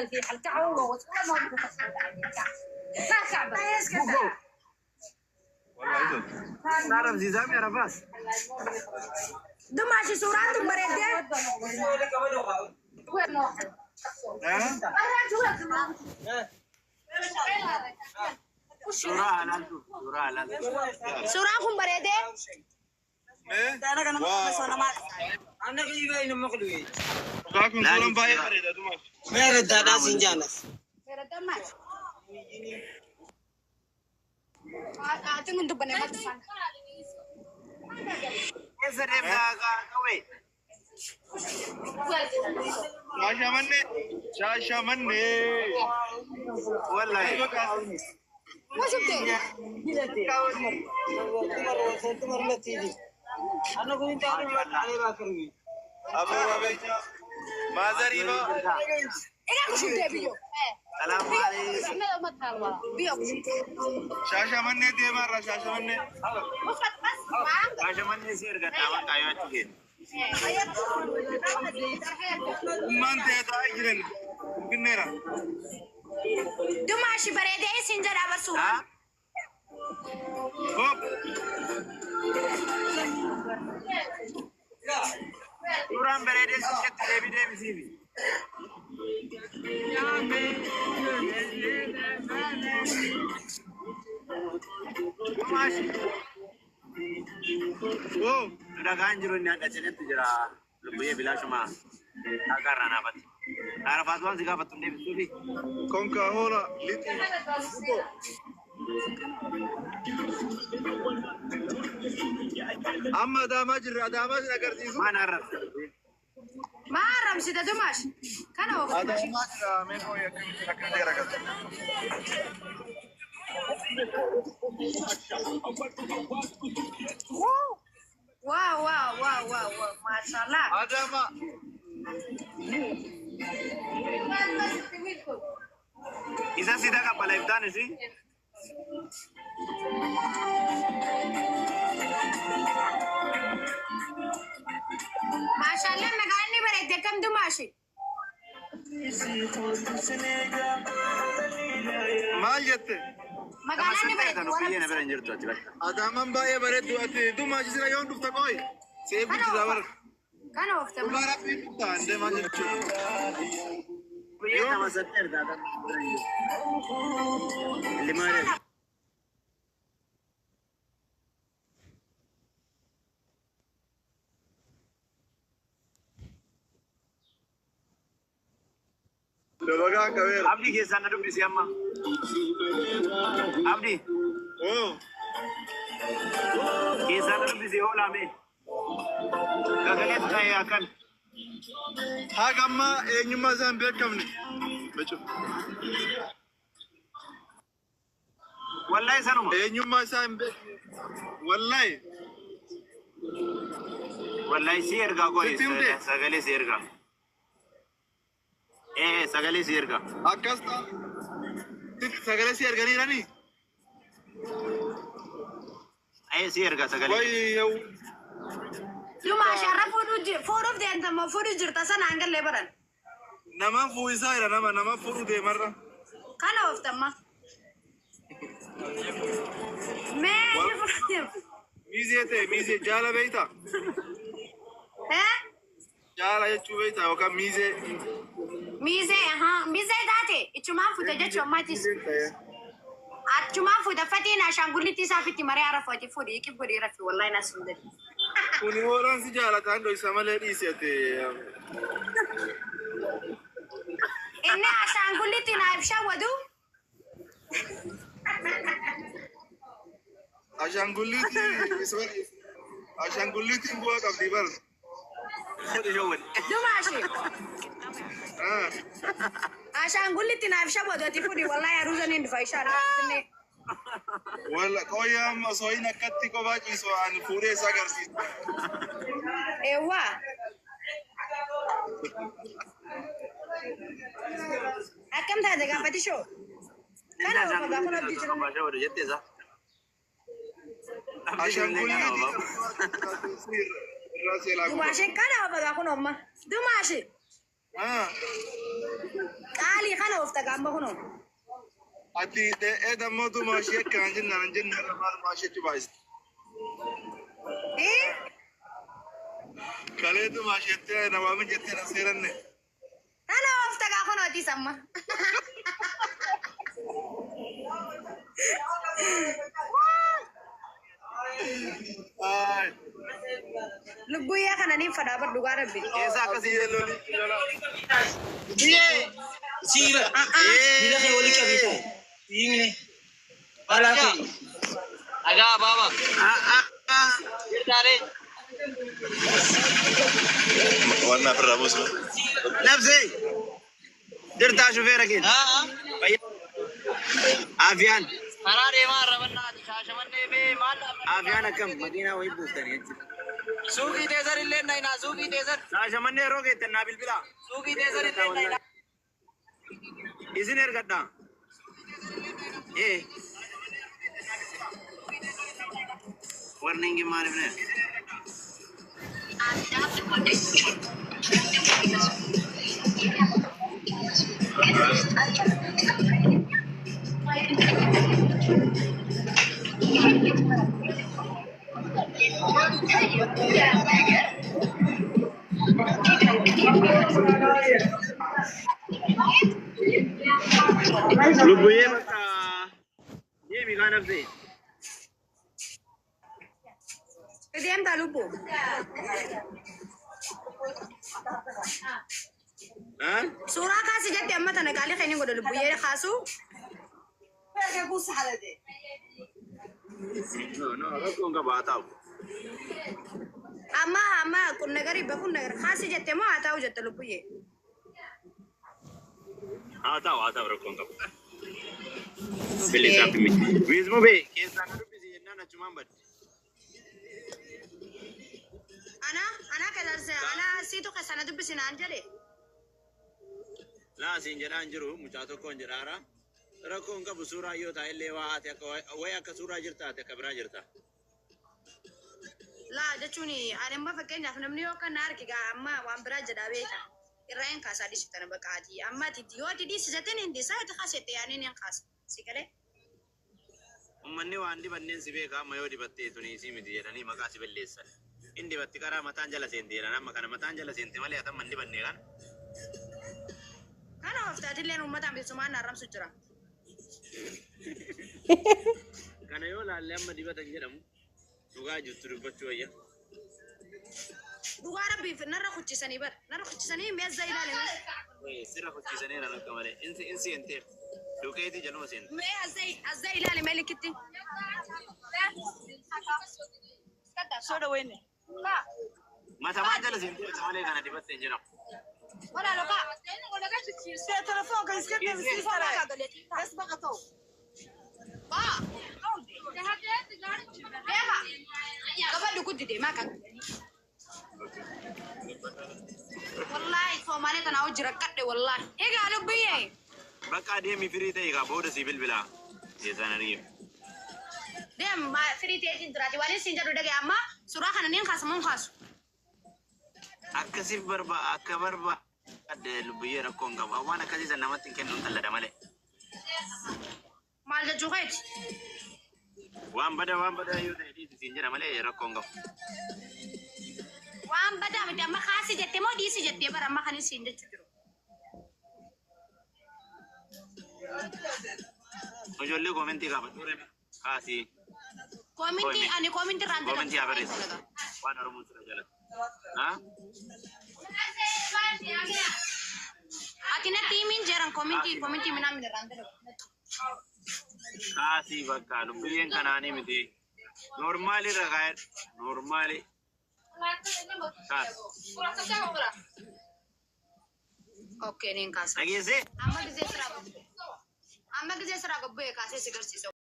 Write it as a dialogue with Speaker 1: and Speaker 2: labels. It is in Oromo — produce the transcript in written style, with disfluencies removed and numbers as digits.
Speaker 1: في حلقة عوض ولا ما بتخسر لا كعبة
Speaker 2: والله نعرف زيزام يا رفاس
Speaker 1: دم عشي سورات بريدة وين واحد
Speaker 2: سورة على
Speaker 1: سوراكم بريدة
Speaker 3: أنا كنا مسونا ما أنا كذي بين مقلوي
Speaker 2: كاكم سورة باي بريدة دماغ
Speaker 3: ما رد هذا سنجانس
Speaker 1: بريدة ما أتمنى تبني ما تفهم
Speaker 2: يسر إبدا كوي شاشة مني والله
Speaker 1: ما شفته
Speaker 3: تمر تيجي أنا كنت أعرف على باكرني
Speaker 2: أبو بيجا ما زريبا
Speaker 1: إيه كم شفته بيو
Speaker 2: سلام عليكم
Speaker 1: أنا ما تعرف بيو
Speaker 2: شاشة مني دي مرة شاشة مني
Speaker 1: بس
Speaker 2: شاشة مني سير قدامك أيوة تجين ما أنت تاجرن كنيرة
Speaker 1: دم عشي بريدة سنجر أبى سورة
Speaker 2: ها هوب سورة بريدة سكت دبي دبي سيبي ماشي oh sudah ganjur ini ada jenis tujera lebih bila cuma agar anak apa arah fatuan sih kapan tuh di konka hora liti amma damaj agar tisu mana arah
Speaker 1: ما أعرف سيدا دمش كان هو
Speaker 2: ada matra meko ya kira kira kata
Speaker 1: واو واو واو واو واو ما شاء الله
Speaker 2: ada mak isa sida ka pala ibdan sih
Speaker 1: ما شاء الله مغاني بريدة كم دماشي
Speaker 2: mal jette
Speaker 1: مغاني بريدة
Speaker 2: Iya, beranjir tuh, ada mamba ya beredu ati, itu masih sila yang dufta koi. Sebu jawar.
Speaker 1: كان هو فتم
Speaker 2: Barang itu tanda masih cuci. Iya, nama seter dah. Lima ribu. Coba kawin. Abdi kisah ngadu bisi amma. Abdi. Oh. Kisah ngadu bisi hola me. Kagalet kaya akan. Hagamma enyuma zambe kamni. Becho. Wallahi sanum. Enyuma zambe. Wallahi. Wallahi sirga koi. Sagale sirga. Sagale sirga. Akasta. Sagale sirga ni rani. Sirga sagale. Wai yau.
Speaker 1: دماشي عرفوا فورو ده أنت ما فورو جرت أصلا عنقل لبرن
Speaker 2: Nama fuisa ira nama furu de marra.
Speaker 1: كان هو فتم ما يفهم
Speaker 2: Mize jala beita.
Speaker 1: ها
Speaker 2: Jala ya chubeita oka mize.
Speaker 1: ميزة ها ميزة ذاتي إتشوما فوتا جت شوما تيس أتشوما فوتا فتين عشان قولي تيسا فتي مري عرفاتي فودي كيف قولي رفي والله ناس مدري
Speaker 2: Kuni orang si jala tando isamale isete.
Speaker 1: إني عشان قولي تينا يفشا ودو
Speaker 2: Ashan guliti buat abdi bal.
Speaker 1: دماشي
Speaker 2: Ah.
Speaker 1: عشان قولي تينا يفشا ودو تفودي والله يا روزا ندفع إن شاء الله
Speaker 2: Wala koya masoina katti ko baji so an pure sagar si.
Speaker 1: إيوا أكم هذا قام فتي شو كان هو فقام نبدي جرا
Speaker 2: Ashan guliti.
Speaker 1: دماشي كان هو فقام نوما دماشي
Speaker 2: Ah.
Speaker 1: قالي افتقام بخنو
Speaker 2: أتي إذا ما تو ماشي كان جننا ما ماشي تبايس
Speaker 1: إيه
Speaker 2: كله تو ماشي تي نوامي جتي نسيرني
Speaker 1: أنا افتقام بخنو دي سما لبويا كان نيم فدا بردو غاربي
Speaker 2: إذا كسي لولي
Speaker 3: Biye. Sira. Bila kayo wali kabita. Yingine. Wala kayo. Aga baba. Dirtare.
Speaker 2: وانا في الرابوس نفسي درت شوفير اكيد عافيان
Speaker 3: Ara deema rabanna shashamanne be mal.
Speaker 2: عافيان كم مدينه وين بوستني
Speaker 3: Suuqi teesar illee nayna suuqi teesar.
Speaker 2: شاشمني روغي تنابل بلا
Speaker 3: Suuqi teesar illee nayna.
Speaker 2: إذن إرقدنا إيه warning gimana bener lu buye maka ye mi kana nafsi
Speaker 1: كده أنت لبو
Speaker 2: ها
Speaker 1: سورة كاسي جت أما تنقالي خيني قدر لبويا خاسو
Speaker 2: no rakko nga baataw
Speaker 1: أما كنا قريبة كنا خاسي جت أما أتاو جت لبويا
Speaker 2: ataw rakko nga beli tapi mi wismo be kesa na rubisi nana chumamba
Speaker 1: أنا كذا أنا سيتو كسنة دبسي نانجلي
Speaker 2: la sinjara anjiru muchato ko njara rakko nga busura yo ta ile wa ate ko waya ka sura jirta te kabra jirta
Speaker 1: لا جتوني أنا ما فكرنا في نمنيو كنار كي أما وامبرا جدابيتا الرأي كاسا دي ستنا بكاتي أما تديو تدي سجتين إندي سايت خاسته يعني نين خاس سيكله
Speaker 2: ummanni waan dibannen sibe ka mayo dibatte tuni si miti jedhani maqaa si balleessan indi batti karaa mataan jala seente jedhan amma kana mataan jala seente malee atam man dibanne kan
Speaker 1: kana waftaati leen ummata ambisumaan arrabsu jira
Speaker 2: kana yoo laalle amma dibatan jedhamu dhugaa jirtu dubbachuu wayya
Speaker 1: dhugaa rabbiif narra kuchisanii meezza ilaalame
Speaker 2: sirra kuchisaneera akka malee insi enteef dukeeti jaluma seente
Speaker 1: mee azza ilaalame likitti soda wenne
Speaker 2: matamaan jala seente malee kana dibatte hin jedhamu
Speaker 1: ولا لقاء سي تلفون كان يسكت في الصلاة بس بقى تو قبل كنت دي ما كان والله صومالي انا اوجر قد والله ايه قالوا بيه
Speaker 2: بقى ديمي فريته يغا بودا سي بالبلا يزانا ريم
Speaker 1: ديم ما فريته انتراتي والي سينجر دغه اما سوراخ نين خاص مون خاص
Speaker 2: akkasif akka barba adde lubbiye rakkoon qaba waan akkasii san namatti hin kennuun tallada malee
Speaker 1: maal jechuukeet
Speaker 2: waan bada yoo ta'e dhiisi siin jedha malee rakkoon qabu
Speaker 1: waan bada miti amma kaasi jettee moo dhiisi jettee bara amma kanis siin jechuu jiru
Speaker 2: ijoollee koomentii gaafadhuure kaasii
Speaker 1: koomentii ani koomentii raanta
Speaker 2: koomentii abareessu waan oromoon sira jalatti
Speaker 1: Atina timin jarang komiti minam randa.
Speaker 2: Kasih bakal lubbiyen kanani miti normali ragai normali kas
Speaker 1: Oke nih kas.
Speaker 2: lagi sih
Speaker 1: Amma gize sera gobbe kasih sigar